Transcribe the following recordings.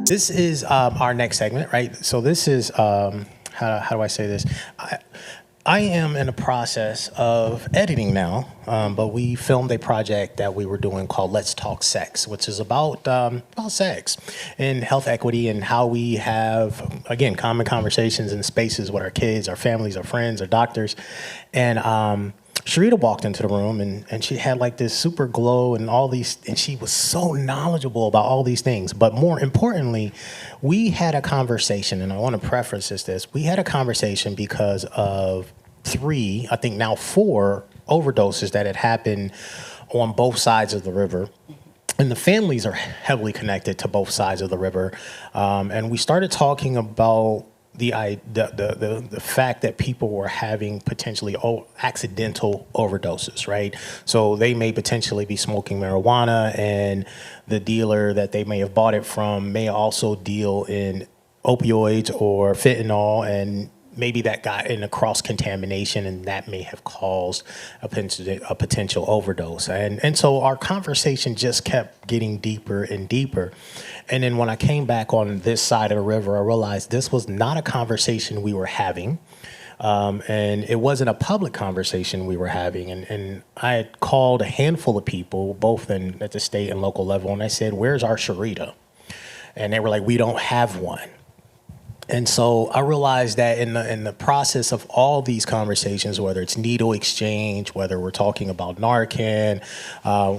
This is our next segment, right? So this is how do I say this? I am in the process of editing now, but we filmed a project that we were doing called "Let's Talk Sex," which is about sex and health equity and how we have again common conversations in spaces with our kids, our families, our friends, our doctors, and Shreeta walked into the room and she had like this super glow and all these, and she was so knowledgeable about all these things. But more importantly, we had a conversation, and I want to preface this. We had a conversation because of three, I think now four overdoses that had happened on both sides of the river. And the families are heavily connected to both sides of the river. And we started talking about the fact that people were having potentially accidental overdoses, right? So they may potentially be smoking marijuana, and the dealer that they may have bought it from may also deal in opioids or fentanyl, and maybe that got in a cross contamination, and that may have caused a potential overdose. And so our conversation just kept getting deeper and deeper. And then when I came back on this side of the river, I realized this was not a conversation we were having. And it wasn't a public conversation we were having. And I had called a handful of people, both at the state and local level, and I said, "Where's our Shreeta?" And they were like, "We don't have one." And so I realized that in the process of all these conversations, whether it's needle exchange, whether we're talking about Narcan,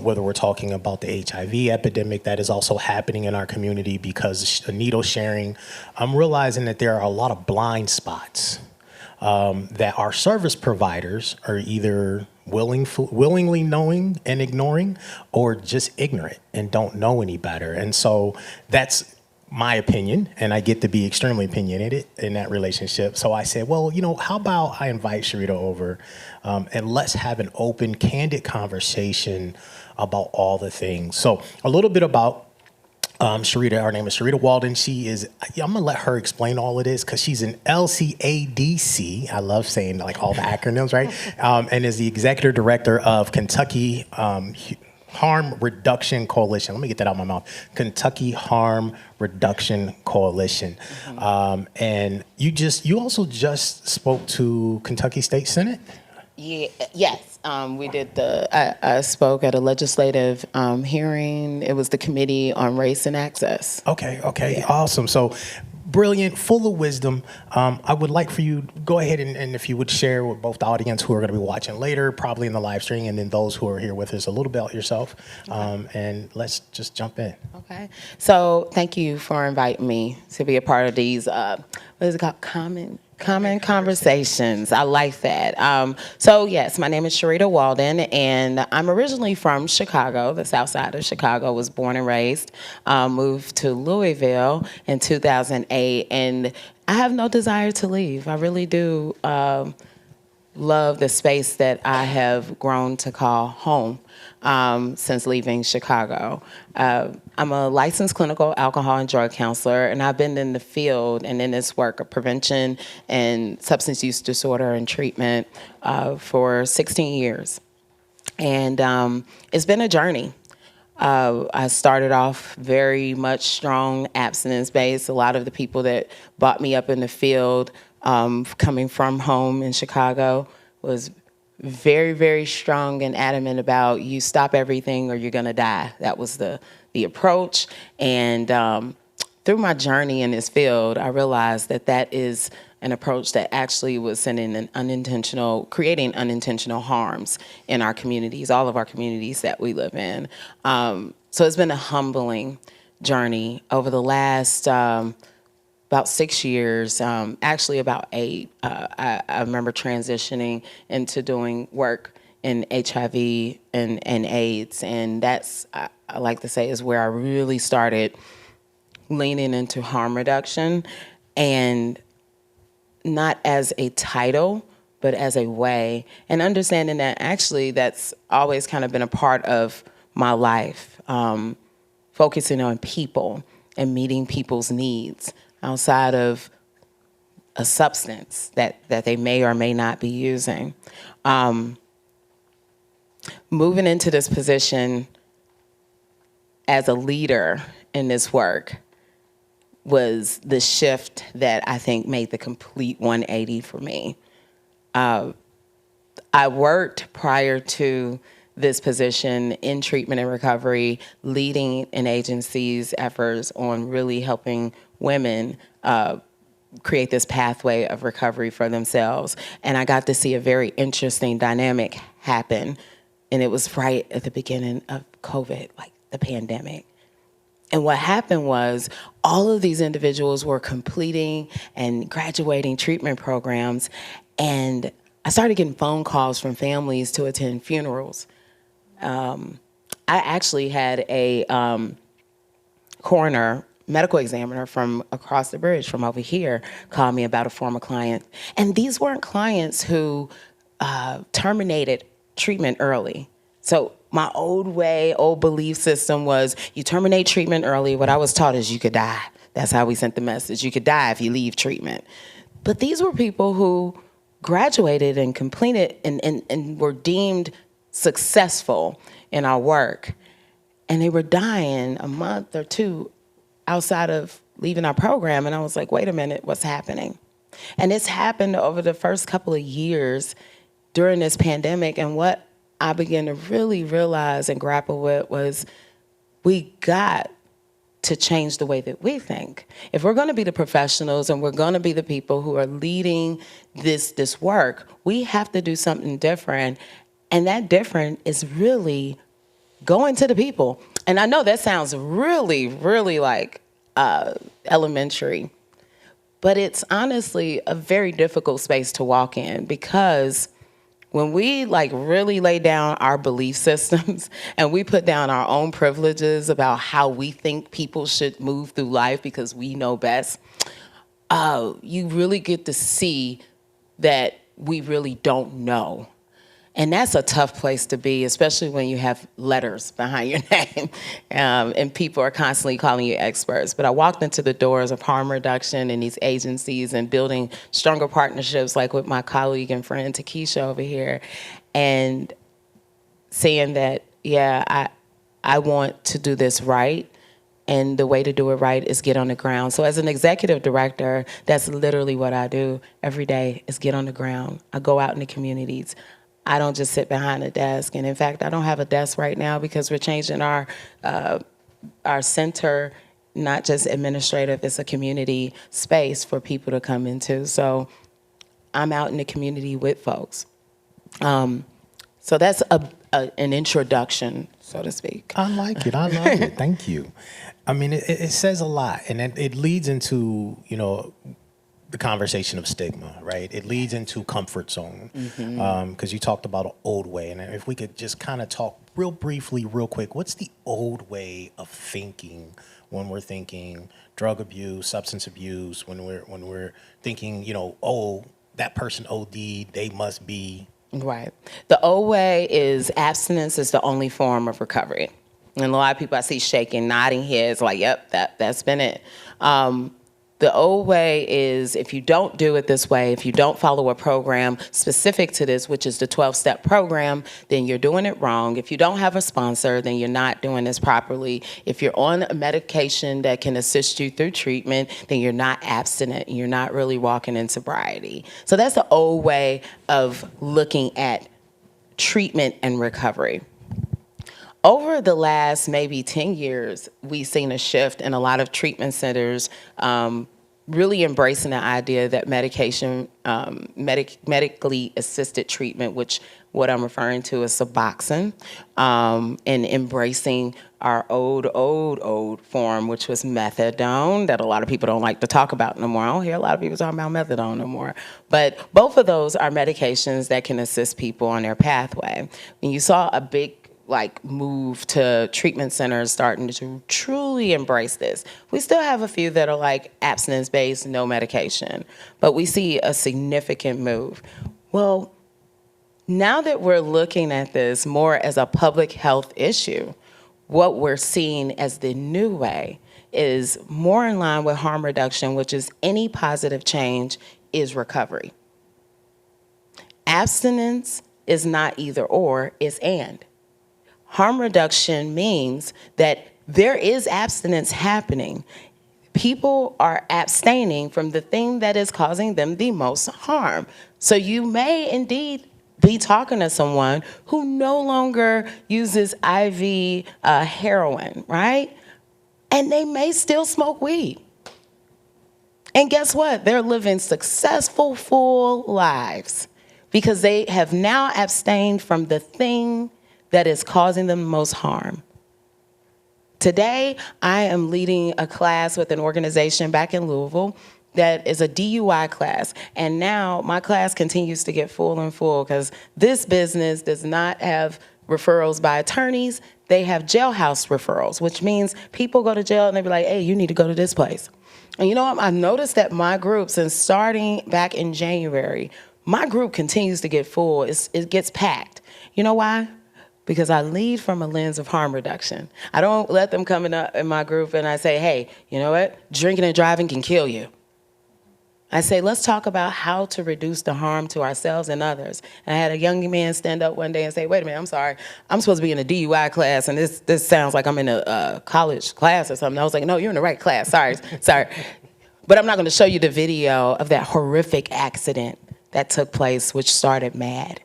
whether we're talking about the HIV epidemic that is also happening in our community because of needle sharing, I'm realizing that there are a lot of blind spots that our service providers are either willingly knowing and ignoring, or just ignorant and don't know any better. And so that's my opinion, and I get to be extremely opinionated in that relationship. So I said, well, how about I invite Shreeta over and let's have an open, candid conversation about all the things. So a little bit about Shreeta. Her name is Shreeta Walden. I'm gonna let her explain all of this because she's an LCADC. I love saying like all the acronyms, right? And is the executive director of Kentucky Harm Reduction Coalition. Let me get that out of my mouth. Kentucky Harm Reduction Coalition. And you also just spoke to Kentucky State Senate? Yeah, yes, we did I spoke at a legislative hearing. It was the Committee on Race and Access. Okay, Yeah. awesome. So brilliant, full of wisdom. I would like for you to go ahead and if you would share with both the audience who are going to be watching later, probably in the live stream, and then those who are here with us, a little bit about yourself. And let's just jump in. Okay. So thank you for inviting me to be a part of these, what is it called? Common conversations. I like that. So yes, my name is Shreeta Walden, and I'm originally from Chicago, the south side of Chicago. Was born and raised. Moved to Louisville in 2008, and I have no desire to leave. I really do love the space that I have grown to call home since leaving Chicago. I'm a licensed clinical alcohol and drug counselor, and I've been in the field and in this work of prevention and substance use disorder and treatment for 16 years. And it's been a journey. I started off very much strong abstinence-based. A lot of the people that brought me up in the field coming from home in Chicago was very, very strong and adamant about you stop everything or you're gonna die. That was the approach. And through my journey in this field, I realized that is an approach that actually was creating unintentional harms in our communities, all of our communities that we live in. So it's been a humbling journey over the last about 6 years, actually about 8. I remember transitioning into doing work in HIV and AIDS, and that's, I like to say, is where I really started leaning into harm reduction, and not as a title, but as a way, and understanding that actually that's always kind of been a part of my life, focusing on people and meeting people's needs outside of a substance that they may or may not be using. Moving into this position as a leader in this work, was the shift that I think made the complete 180 for me. I worked prior to this position in treatment and recovery, leading an agency's efforts on really helping women create this pathway of recovery for themselves. And I got to see a very interesting dynamic happen. And it was right at the beginning of COVID, like the pandemic. And what happened was all of these individuals were completing and graduating treatment programs. And I started getting phone calls from families to attend funerals. I actually had a coroner, medical examiner from across the bridge from over here call me about a former client. And these weren't clients who terminated treatment early. So my old belief system was you terminate treatment early. What I was taught is you could die. That's how we sent the message. You could die if you leave treatment. But these were people who graduated and completed and were deemed successful in our work. And they were dying a month or two outside of leaving our program. And I was like, wait a minute, what's happening? And it's happened over the first couple of years during this pandemic. And what I began to really realize and grapple with was we got to change the way that we think. If we're going to be the professionals and we're going to be the people who are leading this work, we have to do something different. And that different is really going to the people. And I know that sounds really, really like elementary, but it's honestly a very difficult space to walk in, because when we really lay down our belief systems and we put down our own privileges about how we think people should move through life because we know best, you really get to see that we really don't know. And that's a tough place to be, especially when you have letters behind your name and people are constantly calling you experts. But I walked into the doors of harm reduction in these agencies and building stronger partnerships, like with my colleague and friend Takesha over here, and saying that, yeah, I want to do this right. And the way to do it right is get on the ground. So as an executive director, that's literally what I do every day, is get on the ground. I go out in the communities. I don't just sit behind a desk. And in fact, I don't have a desk right now because we're changing our center, not just administrative, it's a community space for people to come into. So I'm out in the community with folks. So that's an introduction, so to speak. I like it. I love it. Thank you. I mean, it says a lot, and it leads into, the conversation of stigma, right? It leads into comfort zone, because you talked about an old way. And if we could just kind of talk real briefly, real quick, what's the old way of thinking when we're thinking drug abuse, substance abuse, when we're thinking, oh, that person OD'd, they must be. Right. The old way is abstinence is the only form of recovery. And a lot of people I see shaking, nodding heads like, yep, that's been it. The old way is if you don't do it this way, if you don't follow a program specific to this, which is the 12-step program, then you're doing it wrong. If you don't have a sponsor, then you're not doing this properly. If you're on a medication that can assist you through treatment, then you're not abstinent and you're not really walking in sobriety. So that's the old way of looking at treatment and recovery. Over the last maybe 10 years, we've seen a shift in a lot of treatment centers really embracing the idea that medication, medically assisted treatment, which what I'm referring to is Suboxone, and embracing our old form, which was methadone, that a lot of people don't like to talk about no more. I don't hear a lot of people talking about methadone no more. But both of those are medications that can assist people on their pathway. When you saw a big move to treatment centers starting to truly embrace this. We still have a few that are abstinence-based, no medication, but we see a significant move. Well, now that we're looking at this more as a public health issue, what we're seeing as the new way is more in line with harm reduction, which is any positive change is recovery. Abstinence is not either or, it's and. Harm reduction means that there is abstinence happening, people are abstaining from the thing that is causing them the most harm. So you may indeed be talking to someone who no longer uses IV heroin, right? And they may still smoke weed. And guess what? They're living successful, full lives because they have now abstained from the thing that is causing them the most harm. Today, I am leading a class with an organization back in Louisville that is a DUI class. And now my class continues to get full and full because this business does not have referrals by attorneys. They have jailhouse referrals, which means people go to jail and they be like, hey, you need to go to this place. And you know what? I've noticed that my group, since starting back in January, my group continues to get full. It gets packed. You know why? Because I lead from a lens of harm reduction. I don't let them come in my group and I say, hey, you know what? Drinking and driving can kill you. I say, let's talk about how to reduce the harm to ourselves and others. And I had a young man stand up one day and say, wait a minute, I'm sorry. I'm supposed to be in a DUI class, and this sounds like I'm in a college class or something. I was like, no, you're in the right class. Sorry. But I'm not going to show you the video of that horrific accident that took place, which started MAD.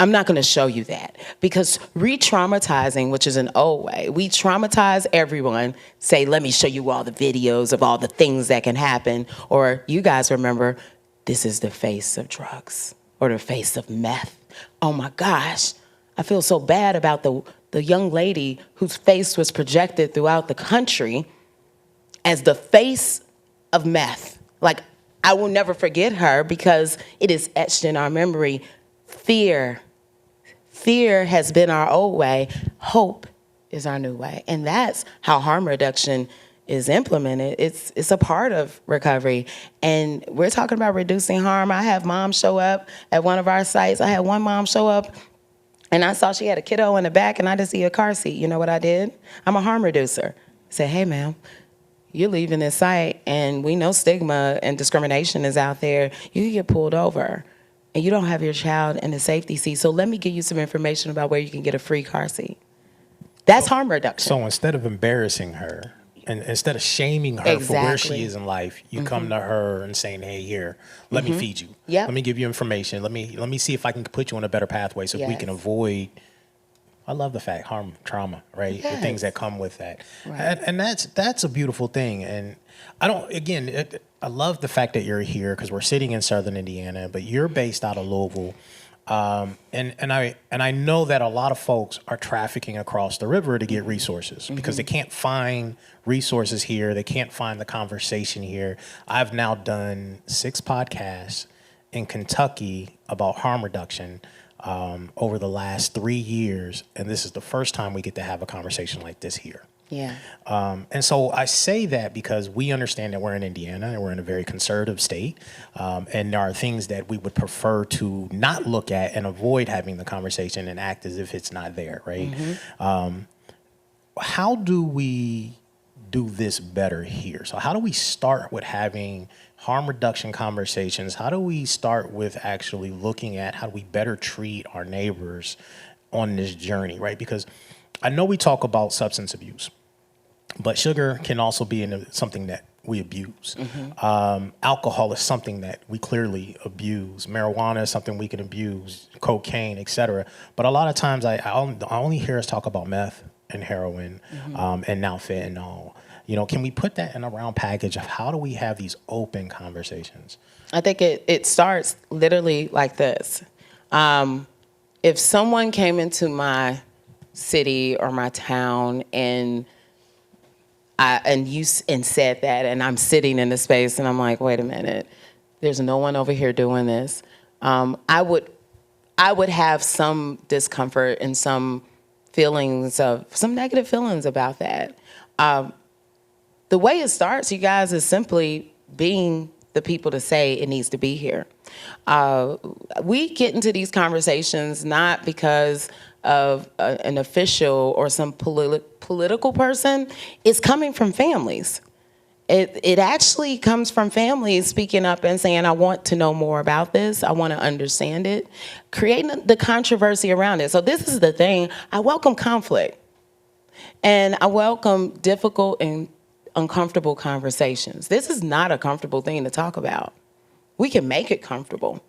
I'm not going to show you that because re-traumatizing, which is an old way, we traumatize everyone, say, let me show you all the videos of all the things that can happen. Or you guys remember, this is the face of drugs or the face of meth. Oh my gosh, I feel so bad about the young lady whose face was projected throughout the country as the face of meth. Like, I will never forget her because it is etched in our memory. Fear has been our old way. Hope is our new way. And that's how harm reduction is implemented. It's a part of recovery. And we're talking about reducing harm. I have moms show up at one of our sites. I had one mom show up and I saw she had a kiddo in the back and I didn't see a car seat. You know what I did? I'm a harm reducer. I said, hey, ma'am, you're leaving this site and we know stigma and discrimination is out there. You can get pulled over. And you don't have your child in the safety seat. So let me give you some information about where you can get a free car seat. That's harm reduction. So instead of embarrassing her and instead of shaming her for where she is in life, you come to her and saying, hey, here, let me feed you. Yep. Let me give you information. Let me see if I can put you on a better pathway so we can avoid, I love the fact, harm, trauma, right? Yes. The things that come with that. Right. And that's a beautiful thing. And I love the fact that you're here because we're sitting in Southern Indiana, but you're based out of Louisville. And I know that a lot of folks are trafficking across the river to get resources because they can't find resources here. They can't find the conversation here. I've now done 6 podcasts in Kentucky about harm reduction over the last 3 years. And this is the first time we get to have a conversation like this here. Yeah. And so I say that because we understand that we're in Indiana and we're in a very conservative state. And there are things that we would prefer to not look at and avoid having the conversation and act as if it's not there, right? How do we do this better here? So how do we start with having harm reduction conversations? How do we start with actually looking at how do we better treat our neighbors on this journey, right? Because I know we talk about substance abuse, but sugar can also be something that we abuse. Alcohol is something that we clearly abuse. Marijuana is something we can abuse, cocaine, et cetera. But a lot of times I only hear us talk about meth and heroin and now fentanyl. You know, can we put that in a round package of how do we have these open conversations? I think it starts literally like this. If someone came into my city or my town and said that, and I'm sitting in the space and I'm like, wait a minute, there's no one over here doing this. I would have some discomfort and some negative feelings about that. The way it starts, you guys, is simply being the people to say it needs to be here. We get into these conversations not because of an official or some political person. It's coming from families. It actually comes from families speaking up and saying, I want to know more about this. I want to understand it. Creating the controversy around it. So this is the thing. I welcome conflict. And I welcome difficult and uncomfortable conversations. This is not a comfortable thing to talk about. We can make it comfortable,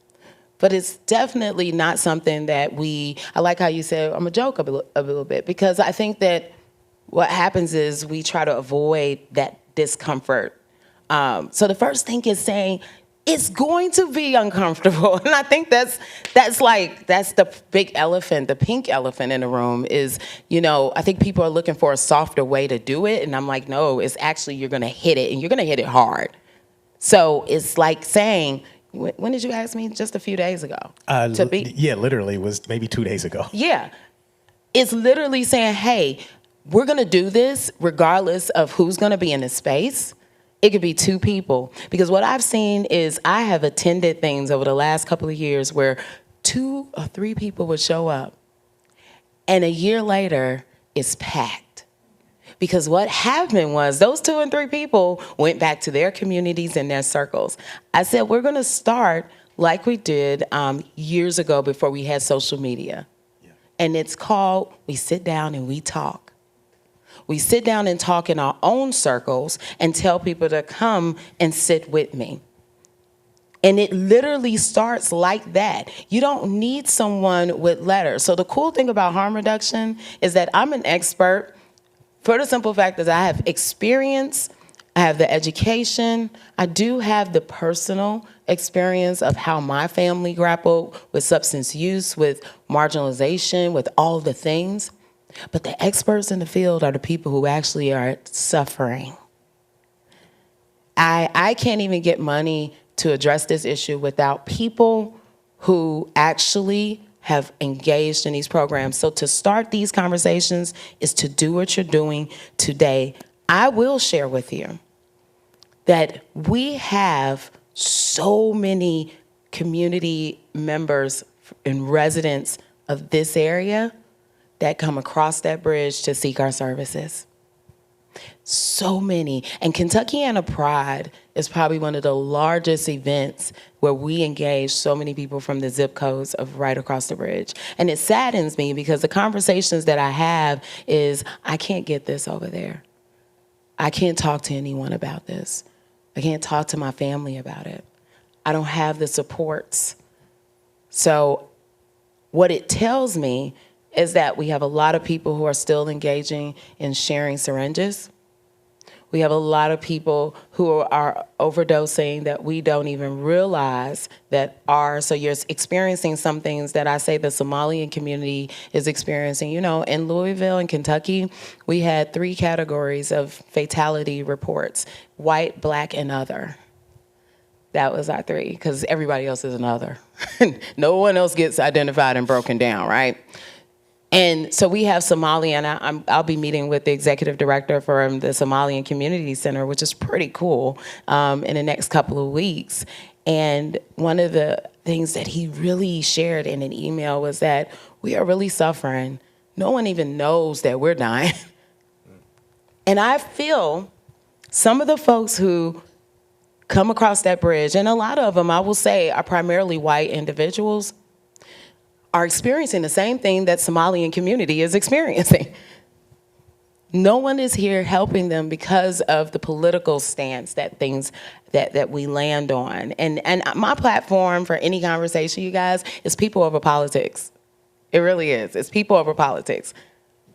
but it's definitely not something that I like how you said, I'm a joke a little bit, because I think that what happens is we try to avoid that discomfort. So the first thing is saying, it's going to be uncomfortable. And I think that's the big elephant, the pink elephant in the room is, I think people are looking for a softer way to do it. And I'm like, no, it's actually, you're going to hit it and you're going to hit it hard. So it's like saying, when did you ask me? Just a few days ago. Yeah, literally it was maybe 2 days ago. Yeah. It's literally saying, hey, we're going to do this regardless of who's going to be in the space. It could be two people. Because what I've seen is I have attended things over the last couple of years where 2 or 3 people would show up, and a year later, it's packed. Because what happened was those 2 and 3 people went back to their communities and their circles. I said, we're going to start like we did years ago before we had social media. Yeah. And it's called, we sit down and we talk. We sit down and talk in our own circles and tell people to come and sit with me. And it literally starts like that. You don't need someone with letters. So the cool thing about harm reduction is that I'm an expert for the simple fact that I have experience, I have the education, I do have the personal experience of how my family grappled with substance use, with marginalization, with all the things. But the experts in the field are the people who actually are suffering. I can't even get money to address this issue without people who actually have engaged in these programs. So to start these conversations is to do what you're doing today. I will share with you that we have so many community members and residents of this area that come across that bridge to seek our services. So many. And Kentuckiana Pride is probably one of the largest events where we engage so many people from the zip codes of right across the bridge. And it saddens me because the conversations that I have is, I can't get this over there. I can't talk to anyone about this. I can't talk to my family about it. I don't have the supports. So what it tells me is that we have a lot of people who are still engaging in sharing syringes. We have a lot of people who are overdosing that we don't even realize that are. So you're experiencing some things that I say the Somalian community is experiencing. In Louisville and Kentucky, we had 3 categories of fatality reports: white, black, and other. That was our 3, because everybody else is another. No one else gets identified and broken down, right? And so we have Somalia, and I'll be meeting with the executive director for the Somalian Community Center, which is pretty cool, in the next couple of weeks. And one of the things that he really shared in an email was that we are really suffering. No one even knows that we're dying. And I feel some of the folks who come across that bridge, and a lot of them, I will say, are primarily white individuals, are experiencing the same thing that Somalian community is experiencing. No one is here helping them because of the political stance that we land on. And my platform for any conversation, you guys, is people over politics. It really is. It's people over politics.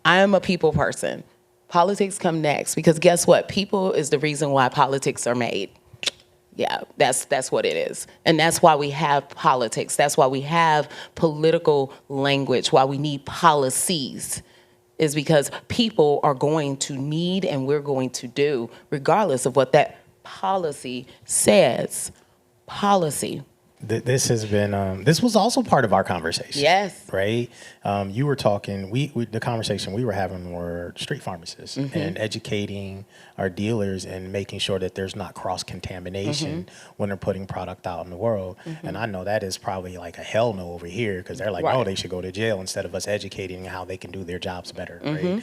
I am a people person. Politics come next, because guess what? People is the reason why politics are made. Yeah, that's what it is. And that's why we have politics. That's why we have political language, why we need policies, is because people are going to need and we're going to do, regardless of what that policy says. Policy. This has been, this was also part of our conversation. Yes. Right? You were talking, the conversation we were having were street pharmacists and educating our dealers and making sure that there's not cross-contamination when they're putting product out in the world. And I know that is probably like a hell no over here, because they're like, oh, they should go to jail, instead of us educating how they can do their jobs better. Right?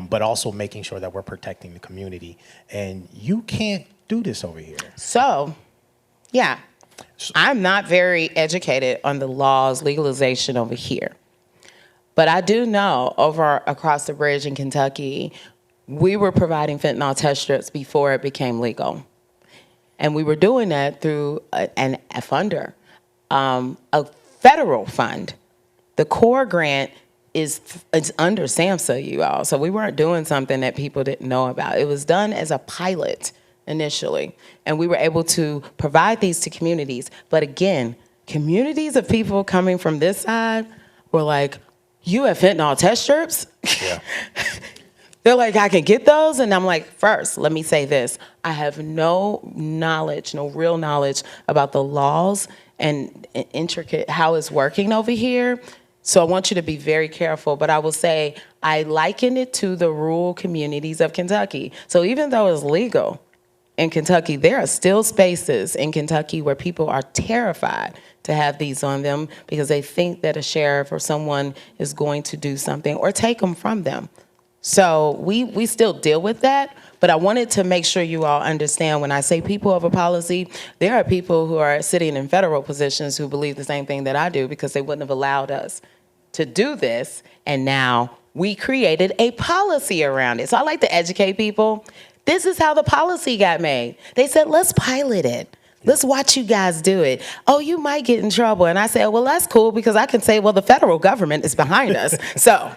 But also making sure that we're protecting the community. And you can't do this over here. So, yeah. I'm not very educated on the laws, legalization over here. But I do know across the bridge in Kentucky, we were providing fentanyl test strips before it became legal. And we were doing that through a federal fund. The core grant is under SAMHSA, you all. So we weren't doing something that people didn't know about. It was done as a pilot initially. And we were able to provide these to communities. But again, communities of people coming from this side were like, you have fentanyl test strips? Yeah. They're like, I can get those? And I'm like, first, let me say this. I have no knowledge, no real knowledge about the laws and intricate how it's working over here. So I want you to be very careful. But I will say, I liken it to the rural communities of Kentucky. So even though it's legal in Kentucky, there are still spaces in Kentucky where people are terrified to have these on them because they think that a sheriff or someone is going to do something or take them from them. So we still deal with that, but I wanted to make sure you all understand when I say people over policy, there are people who are sitting in federal positions who believe the same thing that I do because they wouldn't have allowed us to do this, and now we created a policy around it. So I like to educate people. This is how the policy got made. They said, let's pilot it. Let's watch you guys do it. Oh, you might get in trouble. And I said, well, that's cool because I can say, well, the federal government is behind us. So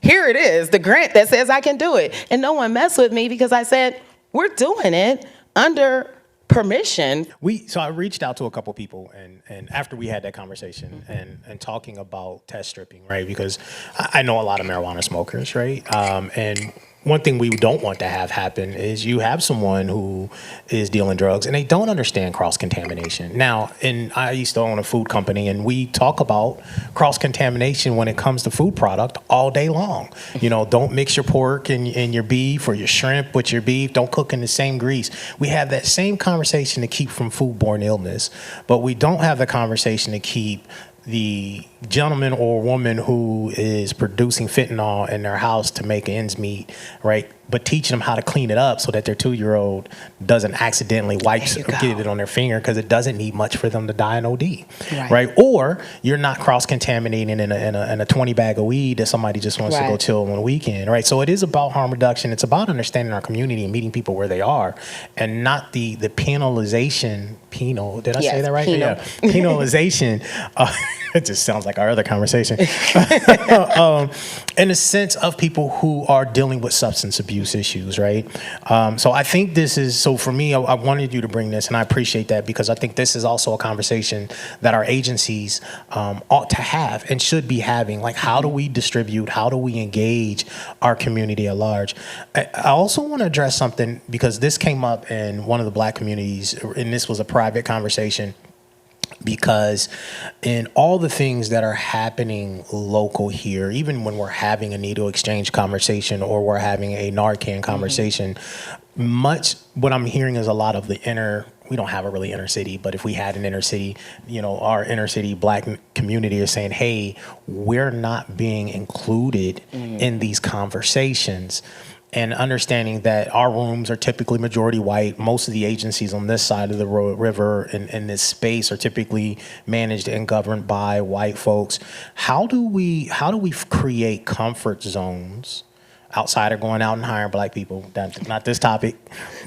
here it is, the grant that says I can do it. And no one messed with me because I said, we're doing it under permission. So I reached out to a couple people and after we had that conversation and talking about test stripping, right? Because I know a lot of marijuana smokers, right? And one thing we don't want to have happen is you have someone who is dealing drugs and they don't understand cross-contamination. Now, I used to own a food company and we talk about cross-contamination when it comes to food product all day long. You know, don't mix your pork and your beef or your shrimp with your beef. Don't cook in the same grease. We have that same conversation to keep from foodborne illness, but we don't have the conversation to keep the gentleman or woman who is producing fentanyl in their house to make ends meet, right? But teaching them how to clean it up so that their 2-year-old doesn't accidentally get it on their finger because it doesn't need much for them to die in OD, right? Or you're not cross-contaminating in a 20 bag of weed that somebody just wants to go chill on the weekend, right? So it is about harm reduction. It's about understanding our community and meeting people where they are, and not the penalization. Did I say that right? Penal. Yeah, penalization. It just sounds like our other conversation. In the sense of people who are dealing with substance abuse issues, right? So I think this is, so for me, I wanted you to bring this, and I appreciate that because I think this is also a conversation that our agencies ought to have and should be having. Like, how do we distribute? How do we engage our community at large? I also want to address something because this came up in one of the Black communities, and this was a private conversation. Because in all the things that are happening local here, even when we're having a needle exchange conversation or we're having a Narcan conversation, much what I'm hearing is a lot of we don't have a really inner city, but if we had an inner city, you know, our inner city Black community is saying, hey, we're not being included in these conversations. And understanding that our rooms are typically majority white. Most of the agencies on this side of the river in this space are typically managed and governed by white folks. How do we create comfort zones outside of going out and hiring Black people? That's not this topic,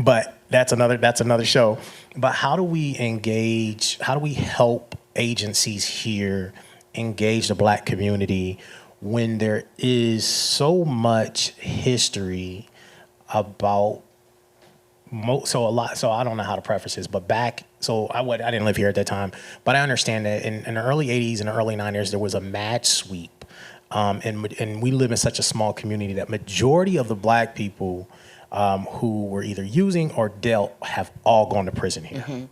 but that's another show. But how do we engage? How do we help agencies here engage the Black community when there is so much history about so I don't know how to preface this, but I didn't live here at that time, but I understand that in the early 80s and the early 90s there was a match sweep, and we live in such a small community that majority of the Black people who were either using or dealt have all gone to prison here.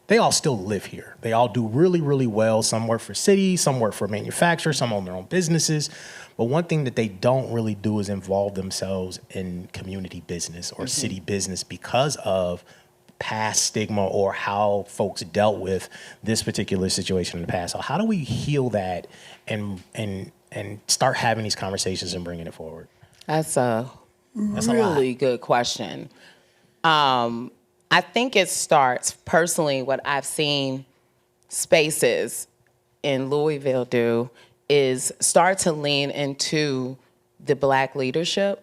They all still live here. They all do really, really well. Some work for cities, some work for manufacturers, some own their own businesses. But one thing that they don't really do is involve themselves in community business or city business because of past stigma or how folks dealt with this particular situation in the past. So how do we heal that and start having these conversations and bringing it forward? That's a really good question. I think it starts, personally, what I've seen spaces in Louisville do is start to lean into the Black leadership.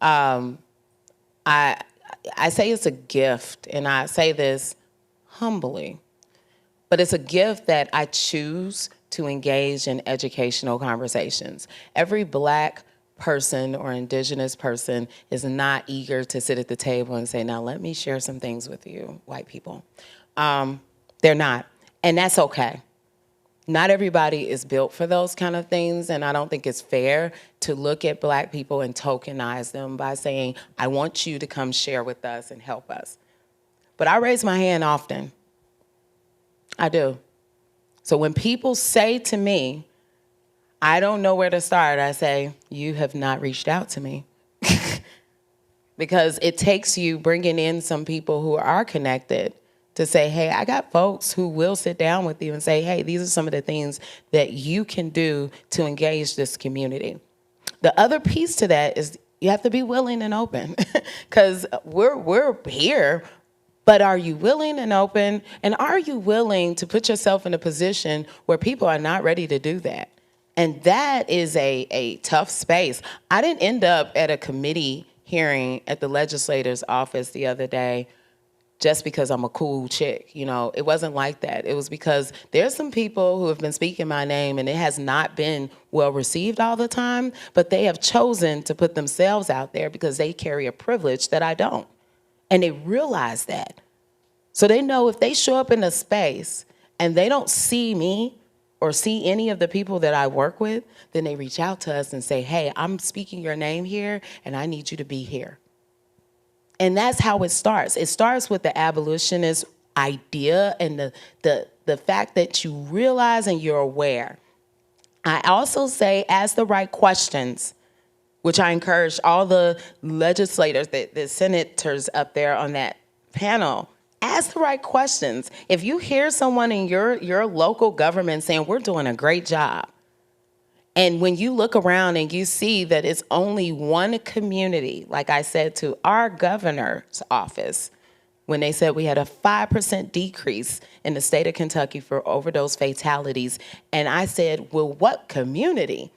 I say it's a gift, and I say this humbly, but it's a gift that I choose to engage in educational conversations. Every Black person or Indigenous person is not eager to sit at the table and say, now let me share some things with you, white people. They're not, and that's okay. Not everybody is built for those kind of things, and I don't think it's fair to look at Black people and tokenize them by saying, I want you to come share with us and help us. But I raise my hand often. I do. So when people say to me, I don't know where to start, I say, you have not reached out to me. Because it takes you bringing in some people who are connected to say, hey, I got folks who will sit down with you and say, hey, these are some of the things that you can do to engage this community. The other piece to that is you have to be willing and open, because we're here, but are you willing and open? And are you willing to put yourself in a position where people are not ready to do that? And that is a tough space. I didn't end up at a committee hearing at the legislator's office the other day just because I'm a cool chick. You know, it wasn't like that. It was because there's some people who have been speaking my name and it has not been well received all the time, but they have chosen to put themselves out there because they carry a privilege that I don't. And they realize that. So they know if they show up in a space and they don't see me or see any of the people that I work with, then they reach out to us and say, hey, I'm speaking your name here and I need you to be here. And that's how it starts. It starts with the abolitionist idea and the fact that you realize and you're aware. I also say ask the right questions, which I encourage all the legislators, the senators up there on that panel. Ask the right questions. If you hear someone in your local government saying, we're doing a great job, and when you look around and you see that it's only one community, like I said to our governor's office, when they said we had a 5% decrease in the state of Kentucky for overdose fatalities, and I said, well, what community?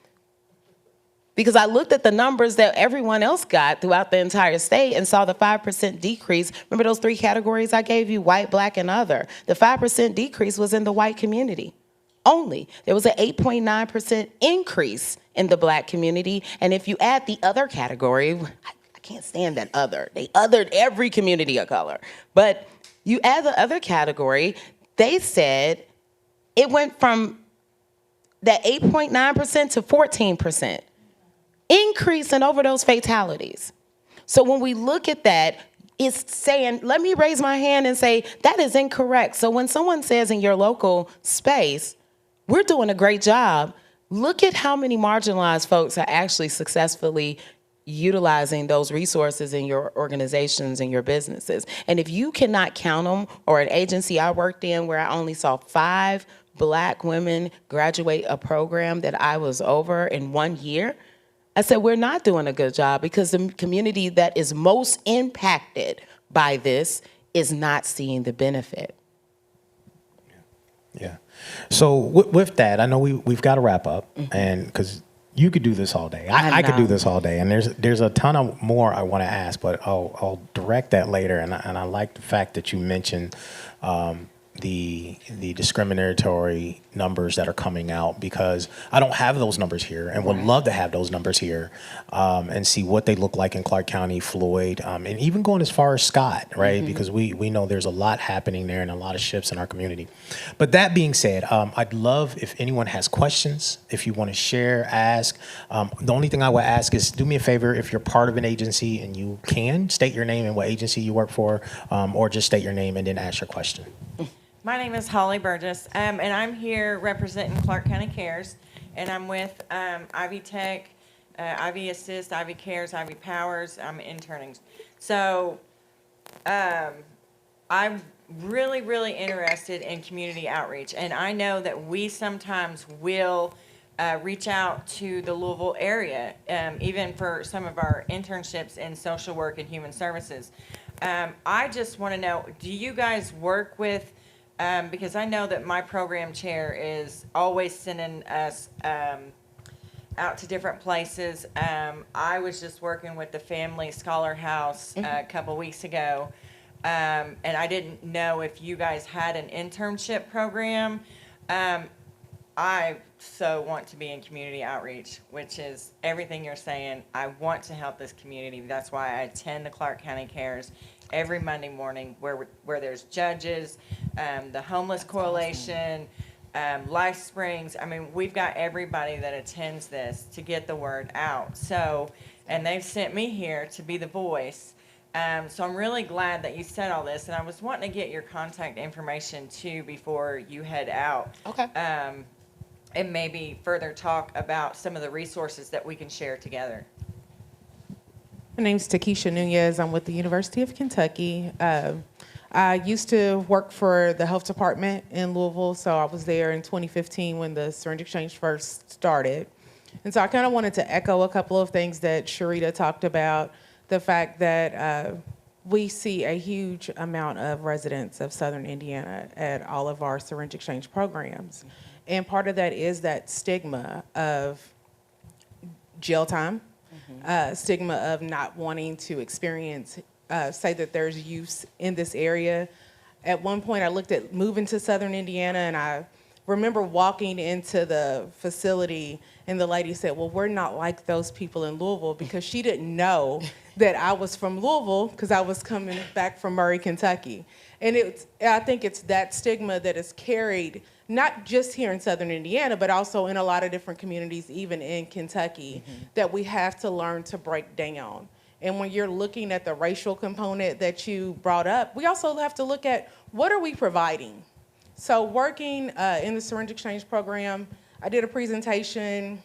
Because I looked at the numbers that everyone else got throughout the entire state and saw the 5% decrease. Remember those three categories I gave you, white, Black, and other? The 5% decrease was in the white community only. There was an 8.9% increase in the Black community. And if you add the other category, I can't stand that other. They othered every community of color. But you add the other category, they said it went from that 8.9% to 14%. Increase in overdose fatalities. So when we look at that, it's saying, let me raise my hand and say, that is incorrect. So when someone says in your local space, we're doing a great job, look at how many marginalized folks are actually successfully utilizing those resources in your organizations and your businesses. And if you cannot count them, or an agency I worked in where I only saw 5 Black women graduate a program that I was over in 1 year, I said, we're not doing a good job because the community that is most impacted by this is not seeing the benefit. Yeah. So with that, I know we've got to wrap up, and because you could do this all day. I could do this all day, and there's a ton of more I want to ask, but I'll direct that later. And I like the fact that you mentioned the discriminatory numbers that are coming out, because I don't have those numbers here and would love to have those numbers here and see what they look like in Clark County, Floyd, and even going as far as Scott, right? Because we know there's a lot happening there and a lot of shifts in our community. But that being said, I'd love if anyone has questions, if you want to share, ask. The only thing I would ask is do me a favor, if you're part of an agency and you can, state your name and what agency you work for, or just state your name and then ask your question. My name is Holly Burgess, and I'm here representing Clark County Cares, and I'm with Ivy Tech, Ivy Assist, Ivy Cares, Ivy Powers. I'm interning. So I'm really, really interested in community outreach, and I know that we sometimes will reach out to the Louisville area, even for some of our internships in social work and human services. I just want to know, do you guys work with because I know that my program chair is always sending us out to different places. I was just working with the Family Scholar House a couple weeks ago, and I didn't know if you guys had an internship program. I so want to be in community outreach, which is everything you're saying. I want to help this community. That's why I attend the Clark County Cares every Monday morning, where there's judges, the Homeless Coalition, Life Springs. I mean, we've got everybody that attends this to get the word out. So, and they've sent me here to be the voice. So I'm really glad that you said all this, and I was wanting to get your contact information too before you head out. Okay. And maybe further talk about some of the resources that we can share together. My name's Takesha Nunez. I'm with the University of Kentucky. I used to work for the health department in Louisville, so I was there in 2015 when the syringe exchange first started. And so I kind of wanted to echo a couple of things that Shreeta talked about, the fact that we see a huge amount of residents of Southern Indiana at all of our syringe exchange programs. And part of that is that stigma of jail time, stigma of not wanting to experience, say that there's use in this area. At one point, I looked at moving to Southern Indiana, and I remember walking into the facility, and the lady said, well, we're not like those people in Louisville, because she didn't know that I was from Louisville because I was coming back from Murray, Kentucky. And I think it's that stigma that is carried not just here in Southern Indiana, but also in a lot of different communities, even in Kentucky, that we have to learn to break down. And when you're looking at the racial component that you brought up, we also have to look at what are we providing. So working in the syringe exchange program, I did a presentation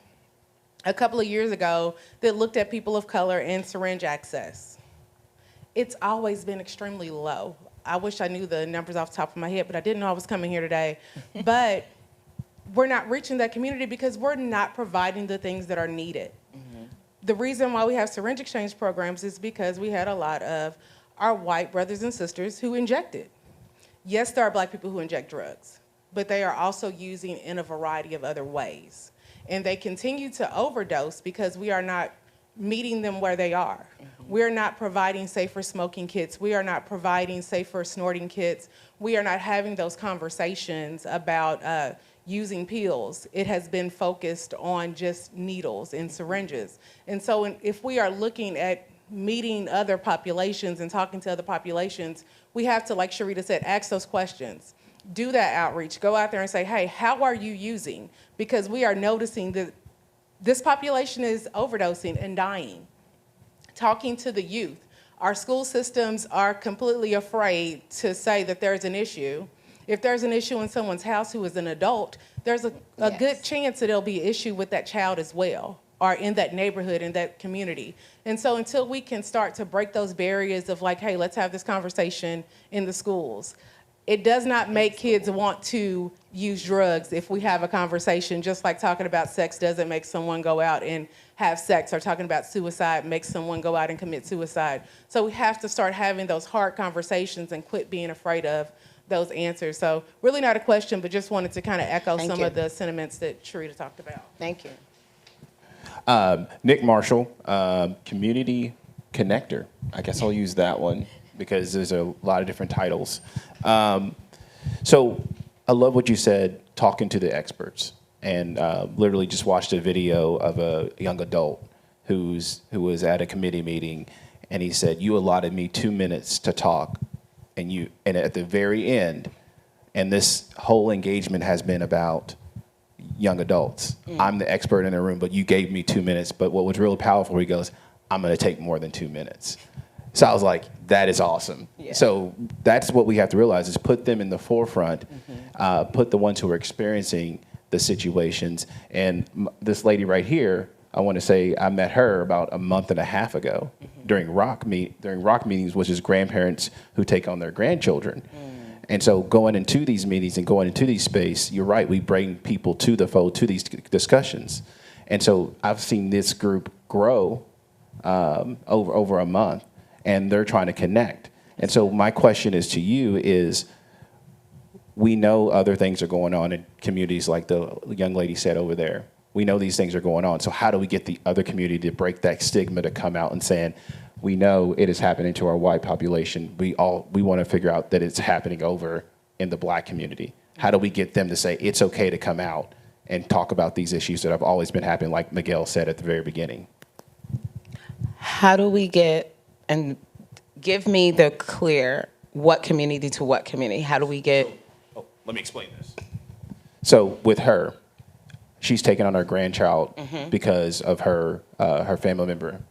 a couple of years ago that looked at people of color and syringe access. It's always been extremely low. I wish I knew the numbers off the top of my head, but I didn't know I was coming here today. But we're not reaching that community because we're not providing the things that are needed. The reason why we have syringe exchange programs is because we had a lot of our white brothers and sisters who injected. Yes, there are black people who inject drugs, but they are also using in a variety of other ways. And they continue to overdose because we are not meeting them where they are. We're not providing safer smoking kits. We are not providing safer snorting kits. We are not having those conversations about using pills. It has been focused on just needles and syringes. And so if we are looking at meeting other populations and talking to other populations, we have to, like Shreeta said, ask those questions. Do that outreach. Go out there and say, hey, how are you using? Because we are noticing that this population is overdosing and dying. Talking to the youth. Our school systems are completely afraid to say that there's an issue. If there's an issue in someone's house who is an adult, there's a good chance that there'll be an issue with that child as well, or in that neighborhood, in that community. And so until we can start to break those barriers of like, hey, let's have this conversation in the schools. It does not make kids want to use drugs if we have a conversation, just like talking about sex doesn't make someone go out and have sex, or talking about suicide makes someone go out and commit suicide. So we have to start having those hard conversations and quit being afraid of those answers. So really not a question, but just wanted to kind of echo some of the sentiments that Shreeta talked about. Thank you. Nick Marshall, Community Connector. I guess I'll use that one because there's a lot of different titles. So I love what you said, talking to the experts, and literally just watched a video of a young adult who was at a committee meeting, and he said, you allotted me 2 minutes to talk, and at the very end, and this whole engagement has been about young adults. I'm the expert in the room, but you gave me 2 minutes. But what was really powerful, he goes, I'm going to take more than 2 minutes. So I was like, that is awesome. Yeah. So that's what we have to realize is put them in the forefront, put the ones who are experiencing the situations. And this lady right here, I want to say I met her about a month and a half ago during rock meetings, which is grandparents who take on their grandchildren. And so going into these meetings and going into these space, you're right, we bring people to the fold, to these discussions. And so I've seen this group grow over a month, and they're trying to connect. And so my question is to you is, we know other things are going on in communities like the young lady said over there. We know these things are going on. So how do we get the other community to break that stigma to come out and saying, we know it is happening to our white population. We want to figure out that it's happening over in the Black community. How do we get them to say it's okay to come out and talk about these issues that have always been happening, like Miguel said at the very beginning? How do we get, and give me the clear, what community to what community? How do we get? Oh, let me explain this. So with her, she's taken on her grandchild because of her family member,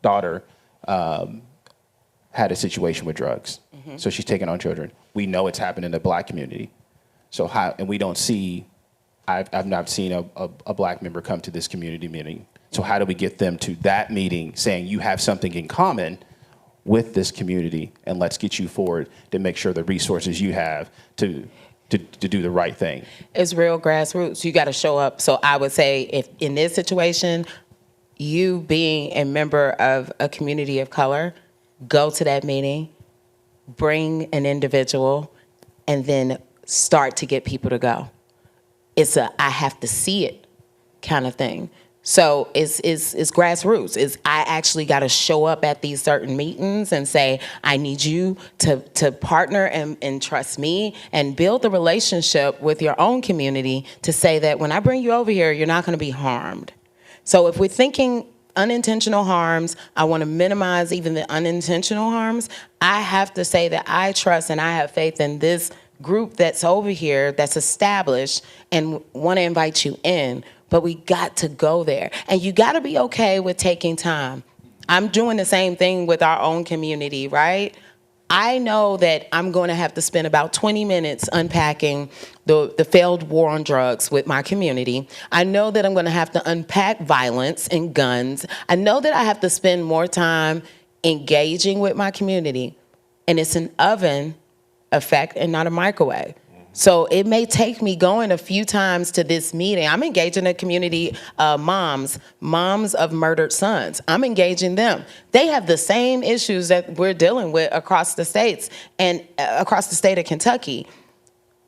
daughter, had a situation with drugs. So she's taking on children. We know it's happened in the Black community. So how, and we don't see, I've not seen a Black member come to this community meeting. So how do we get them to that meeting saying you have something in common with this community, and let's get you forward to make sure the resources you have to do the right thing? It's real grassroots. You got to show up. So I would say, if in this situation, you being a member of a community of color, go to that meeting, bring an individual, and then start to get people to go. It's a I have to see it kind of thing. So it's grassroots. I actually got to show up at these certain meetings and say, I need you to partner and trust me and build a relationship with your own community to say that when I bring you over here, you're not going to be harmed. So if we're thinking unintentional harms, I want to minimize even the unintentional harms. I have to say that I trust and I have faith in this group that's over here that's established and want to invite you in. But we got to go there. And you got to be okay with taking time. I'm doing the same thing with our own community, right? I know that I'm going to have to spend about 20 minutes unpacking the failed war on drugs with my community. I know that I'm going to have to unpack violence and guns. I know that I have to spend more time engaging with my community. And it's an oven effect and not a microwave. So it may take me going a few times to this meeting. I'm engaging a community, moms of murdered sons. I'm engaging them. They have the same issues that we're dealing with across the states and across the state of Kentucky.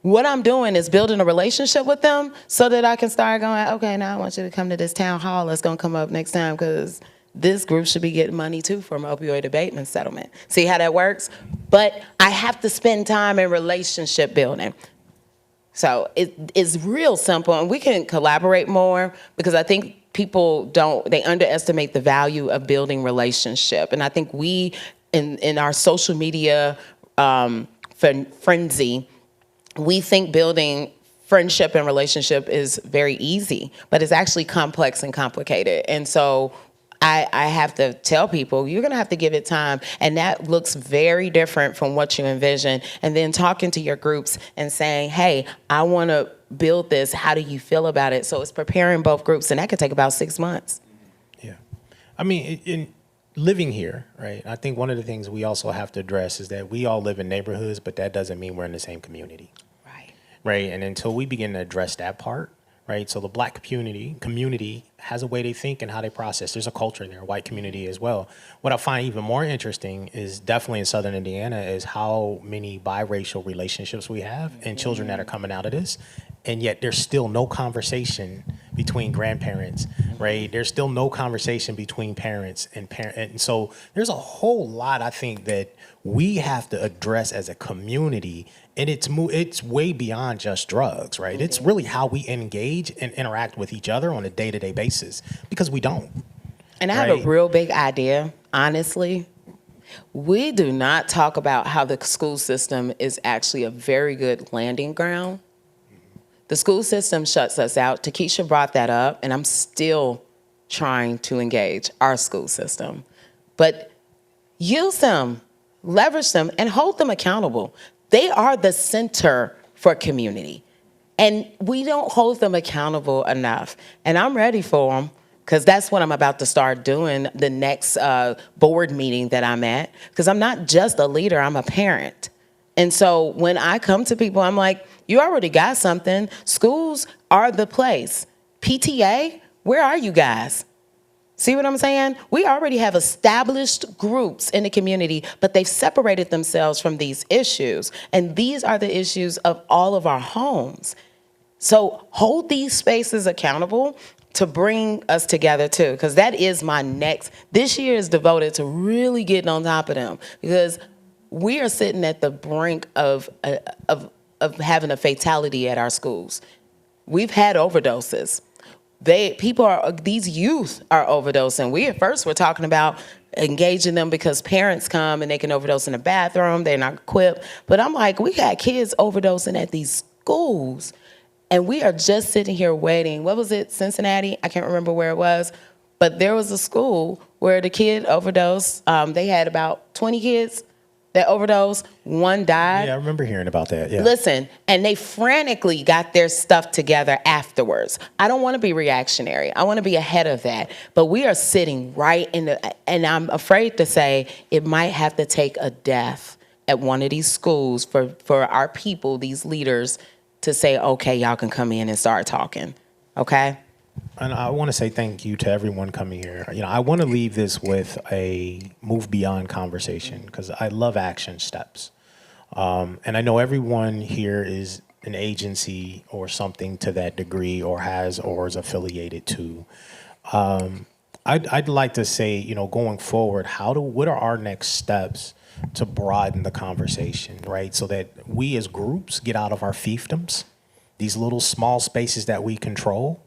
What I'm doing is building a relationship with them so that I can start going, okay, now I want you to come to this town hall that's going to come up next time because this group should be getting money too from opioid abatement settlement. See how that works? But I have to spend time in relationship building. So it's real simple, and we can collaborate more because I think people they underestimate the value of building relationship. And I think we, in our social media frenzy, we think building friendship and relationship is very easy, but it's actually complex and complicated. And so I have to tell people, you're going to have to give it time. And that looks very different from what you envision. And then talking to your groups and saying, hey, I want to build this. How do you feel about it? So it's preparing both groups. And that could take about 6 months. Yeah. I mean, in living here, right, I think one of the things we also have to address is that we all live in neighborhoods, but that doesn't mean we're in the same community. Right. And until we begin to address that part, right? So the Black community has a way they think and how they process. There's a culture there, a white community as well. What I find even more interesting is definitely in Southern Indiana is how many biracial relationships we have and children that are coming out of this. And yet there's still no conversation between grandparents, right? There's still no conversation between parents and parents. And so there's a whole lot, I think, that we have to address as a community. And it's way beyond just drugs, right? It's really how we engage and interact with each other on a day-to-day basis, because we don't. And I have a real big idea, honestly. We do not talk about how the school system is actually a very good landing ground. The school system shuts us out. Takesha brought that up, and I'm still trying to engage our school system. But use them, leverage them, and hold them accountable. They are the center for community, and we don't hold them accountable enough. And I'm ready for them, because that's what I'm about to start doing the next board meeting that I'm at, because I'm not just a leader, I'm a parent. And so when I come to people, I'm like, you already got something. Schools are the place. PTA, where are you guys? See what I'm saying? We already have established groups in the community, but they've separated themselves from these issues. And these are the issues of all of our homes. So hold these spaces accountable to bring us together too, because that is my next. This year is devoted to really getting on top of them, because we are sitting at the brink of having a fatality at our schools. We've had overdoses. These youth are overdosing. We at first were talking about engaging them because parents come and they can overdose in the bathroom. They're not equipped. But I'm like, we got kids overdosing at these schools, and we are just sitting here waiting. What was it, Cincinnati? I can't remember where it was. But there was a school where the kid overdosed. They had about 20 kids that overdosed. One died. Yeah, I remember hearing about that. Yeah. Listen, and they frantically got their stuff together afterwards. I don't want to be reactionary. I want to be ahead of that. But we are sitting right in and I'm afraid to say it might have to take a death at one of these schools for our people, these leaders, to say, okay, y'all can come in and start talking. Okay? And I want to say thank you to everyone coming here. I want to leave this with a move beyond conversation, because I love action steps. And I know everyone here is an agency or something to that degree, or is affiliated to. I'd like to say, going forward, what are our next steps to broaden the conversation, right? So that we as groups get out of our fiefdoms, these little small spaces that we control,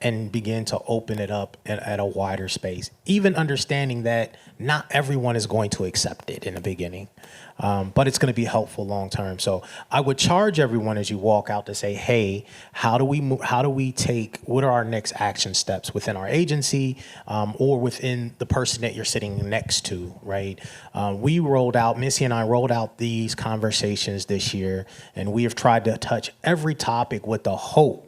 and begin to open it up at a wider space, even understanding that not everyone is going to accept it in the beginning, but it's going to be helpful long term. So I would charge everyone as you walk out to say, hey, how do we take, what are our next action steps within our agency, or within the person that you're sitting next to, right? Missy and I rolled out these conversations this year, and we have tried to touch every topic with the hope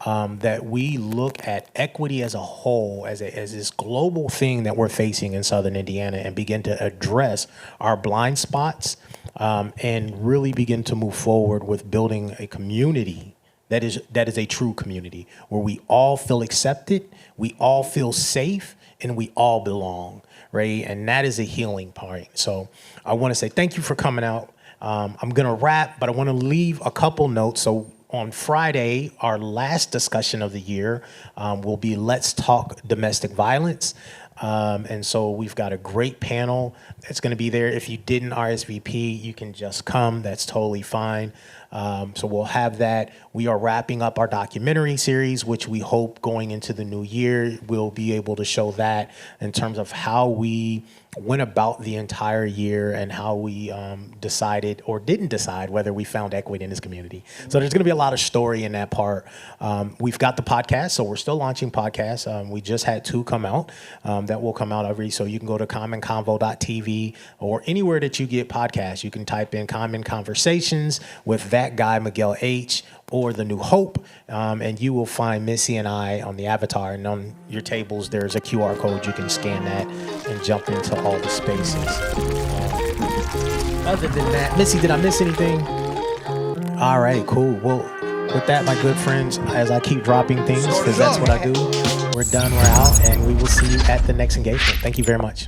that we look at equity as a whole, as this global thing that we're facing in Southern Indiana, and begin to address our blind spots, and really begin to move forward with building a community that is a true community, where we all feel accepted, we all feel safe, and we all belong, right? And that is a healing part. So I want to say thank you for coming out. I'm going to wrap, but I want to leave a couple notes. So on Friday, our last discussion of the year will be Let's Talk Domestic Violence. And so we've got a great panel that's going to be there. If you didn't RSVP, you can just come. That's totally fine. So we'll have that. We are wrapping up our documentary series, which we hope going into the new year, we'll be able to show that in terms of how we went about the entire year and how we decided or didn't decide whether we found equity in this community. So there's going to be a lot of story in that part. We've got the podcast, so we're still launching podcasts. We just had 2 come out that will come out so you can go to commonconvo.tv or anywhere that you get podcasts. You can type in Common Conversations with that guy, Miguel H., or The New Hope, and you will find Missy and I on the avatar. And on your tables, there's a QR code. You can scan that and jump into all the spaces. Other than that, Missy, did I miss anything? All right, cool. Well, with that, my good friends, as I keep dropping things, because that's what I do, we're done, we're out, and we will see you at the next engagement. Thank you very much.